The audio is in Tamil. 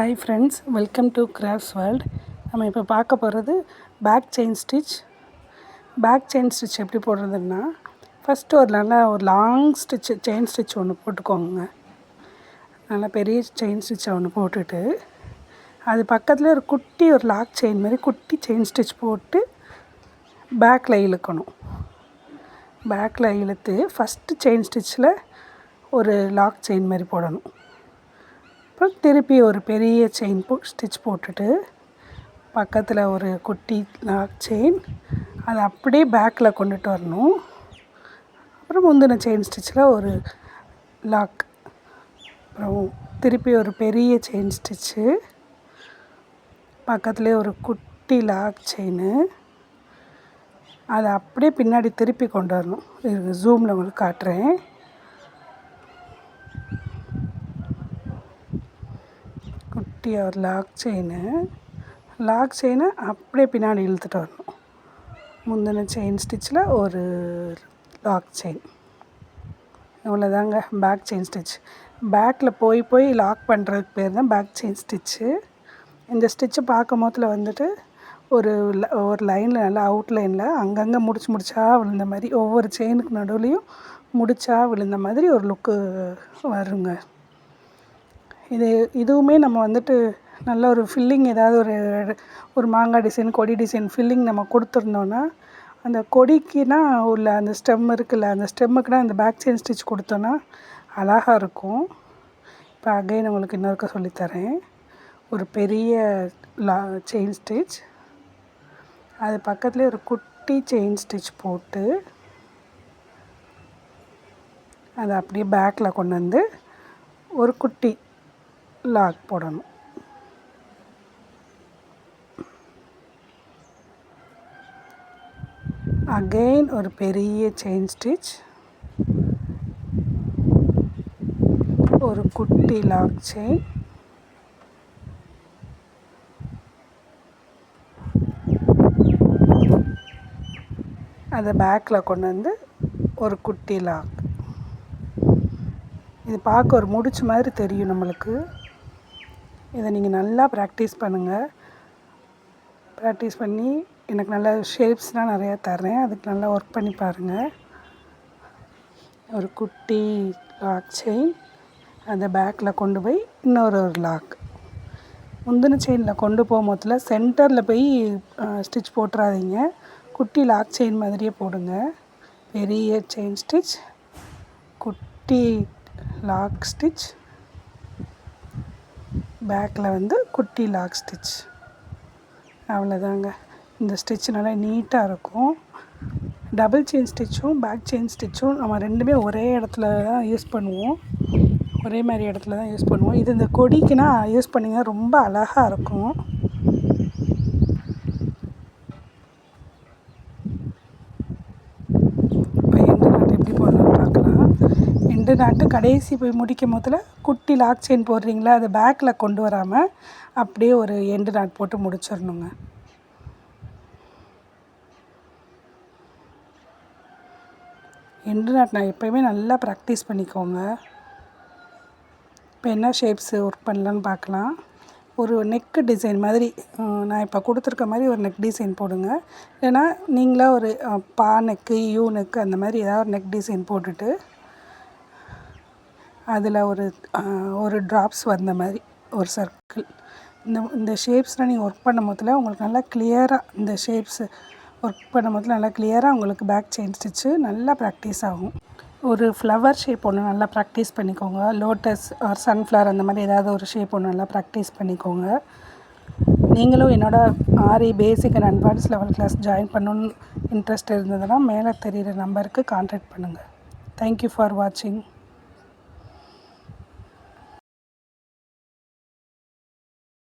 Hi friends, welcome to Crafts World. நம்ம இப்போ பார்க்க போகிறது back chain stitch. Back chain stitch எப்படி போடுறதுன்னா, ஃபஸ்ட்டு ஒரு லாங் செயின் ஸ்டிச் ஒன்று போட்டுக்கோங்க. நல்லா பெரிய செயின் ஸ்டிச்சை ஒன்று போட்டுட்டு, அது பக்கத்தில் ஒரு லாக் செயின் மாதிரி குட்டி செயின் ஸ்டிச் போட்டு பேக்கில் இழுக்கணும். பேக்கில் இழுத்து ஃபஸ்ட்டு செயின் ஸ்டிச்சில் ஒரு லாக் செயின் மாதிரி போடணும். அப்புறம் திருப்பி ஒரு பெரிய செயின் ஸ்டிச் போட்டுட்டு பக்கத்தில் ஒரு குட்டி லாக் செயின், அதை அப்படியே பேக்கில் கொண்டுட்டு வரணும். அப்புறம் முந்தின செயின் ஸ்டிச்சில் ஒரு லாக், அப்புறம் திருப்பி ஒரு பெரிய செயின் ஸ்டிச்சு, பக்கத்துலேயே ஒரு குட்டி லாக் செயினு, அதை அப்படியே பின்னாடி திருப்பி கொண்டு வரணும். இது ஜூமில் உங்களுக்கு காட்டுறேன். ஒரு லாக் செயினை அப்படியே பின்னாடி இழுத்துட்டு வரணும். முந்தின செயின் ஸ்டிச்சில் ஒரு லாக் செயின். இவ்வளோதாங்க பேக் செயின் ஸ்டிச். பேக்கில் போய் லாக் பண்ணுறதுக்கு பேர் தான் பேக் செயின் ஸ்டிச்சு. இந்த ஸ்டிச்சு பார்க்கும் போதில் ஒரு லைனில் நல்லா அவுட்லைனில் அங்கங்கே முடிச்சா விழுந்த மாதிரி, ஒவ்வொரு செயினுக்கு நடுவுலையும் முடிச்சா விழுந்த மாதிரி ஒரு லுக்கு வருங்க. இதுவுமே நம்ம நல்ல ஒரு ஃபில்லிங், ஏதாவது ஒரு மாங்காய் டிசைன், கொடி டிசைன் ஃபில்லிங் நம்ம கொடுத்துருந்தோன்னா, அந்த கொடிக்குனா உள்ள அந்த ஸ்டெம் இருக்குல்ல, அந்த ஸ்டெம்முக்குனா அந்த பேக் செயின் ஸ்டிச் கொடுத்தோன்னா அழகாக இருக்கும். இப்போ அகைன் உங்களுக்கு இன்னொருக்க சொல்லித்தரேன். ஒரு பெரிய செயின் ஸ்டிச், அது பக்கத்துலேயே ஒரு குட்டி செயின் ஸ்டிச் போட்டு அதை அப்படியே பேக்கில் கொண்டு வந்து ஒரு குட்டி லாக் போடணும். அகைன் ஒரு பெரிய செயின் ஸ்டிச், ஒரு குட்டி லாக் செயின், அதை பேக்கில் கொண்டு வந்து ஒரு குட்டி லாக். இது பார்க்க ஒரு முடிச்ச மாதிரி தெரியும் நம்மளுக்கு. இதை நீங்கள் நல்லா ப்ராக்டிஸ் பண்ணுங்கள். ப்ராக்டிஸ் பண்ணி எனக்கு நல்ல ஷேப்ஸ்லாம் நிறையா தர்றேன், அதுக்கு நல்லா ஒர்க் பண்ணி பாருங்கள். ஒரு குட்டி லாக் செயின், அதை பேக்கில் கொண்டு போய் இன்னொரு லாக். முந்தின செயினில் கொண்டு போகும்போதில் சென்டரில் போய் ஸ்டிச் போட்டுறாதீங்க, குட்டி லாக் செயின் மாதிரியே போடுங்க. பெரிய செயின் ஸ்டிச், குட்டி லாக் ஸ்டிச், பேக்கில் குட்டி லாக் ஸ்டிச். அவ்வளோதாங்க. இந்த ஸ்டிச் நல்லா நீட்டாக இருக்கும். டபுள் செயின் ஸ்டிச்சும் பேக் செயின் ஸ்டிச்சும் நம்ம ரெண்டுமே ஒரே இடத்துல தான் யூஸ் பண்ணுவோம், ஒரே மாதிரி இடத்துல தான் யூஸ் பண்ணுவோம். இது இந்த கொடிக்குனா யூஸ் பண்ணிங்கன்னா ரொம்ப அழகாக இருக்கும். இப்போ எண்டு நாட்டு எப்படி போடலான்னு பார்க்கலாம். எண்டு நாட்டு கடைசி போய் முடிக்கும் போதில் குட்டி லாக் செயின் போடுறீங்களா, அதை பேக்கில் கொண்டு வராமல் அப்படியே ஒரு எண்டு நாட் போட்டு முடிச்சிடணுங்க. எண்டு நாட் நான் எப்போயுமே நல்லா ப்ராக்டிஸ் பண்ணிக்கோங்க. இப்போ என்ன ஷேப்ஸு ஒர்க் பண்ணலான்னு பார்க்கலாம். ஒரு நெக்கு டிசைன் மாதிரி நான் இப்போ கொடுத்துருக்க மாதிரி ஒரு நெக் டிசைன் போடுங்க. இல்லைன்னா நீங்களாக ஒரு பா நெக்கு, யூ நெக்கு அந்த மாதிரி ஏதாவது ஒரு நெக் டிசைன் போட்டுட்டு அதில் ஒரு ட்ராப்ஸ் வந்த மாதிரி ஒரு சர்க்கிள். இந்த ஷேப்ஸ்லாம் நீங்கள் ஒர்க் பண்ணும் போதில் உங்களுக்கு நல்லா கிளியராக, இந்த ஷேப்ஸு ஒர்க் பண்ணும் போதில் நல்லா கிளியராக உங்களுக்கு பேக் செயின் ஸ்டிச்சு நல்லா ப்ராக்டிஸ் ஆகும். ஒரு ஃப்ளவர் ஷேப் ஒன்று நல்லா ப்ராக்டிஸ் பண்ணிக்கோங்க. லோட்டஸ் ஆர் சன்ஃப்ளவர் அந்த மாதிரி ஏதாவது ஒரு ஷேப் ஒன்று நல்லா ப்ராக்டிஸ் பண்ணிக்கோங்க. நீங்களும் என்னோடய ஆரி basic and advance level class join பண்ணணுன்னு இன்ட்ரெஸ்ட் இருந்ததுன்னா மேலே தெரிகிற நம்பருக்கு கான்டாக்ட் பண்ணுங்கள். தேங்க்யூ ஃபார் வாட்சிங்.